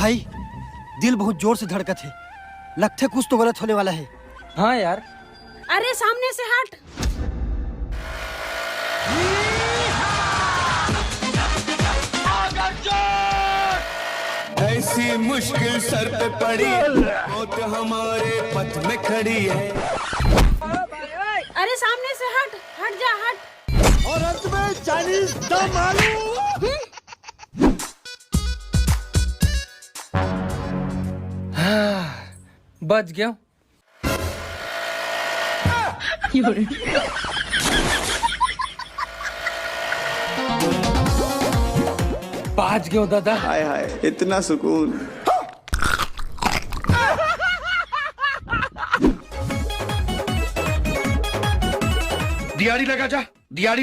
भाई दिल बहुत जोर से धड़कत है, लगता है कुछ तो गलत होने वाला है। हाँ यार। अरे सामने से हट। ऐसी मुश्किल सर पे पड़ी, मौत हमारे पथ में खड़ी है। अरे सामने से हट, हट जा हट। और अंत में चाइनीज दम आलू। बच गया। बच गया दादा। हाय हाय, इतना सुकून। दिहाड़ी लगा जा, दिहाड़ी।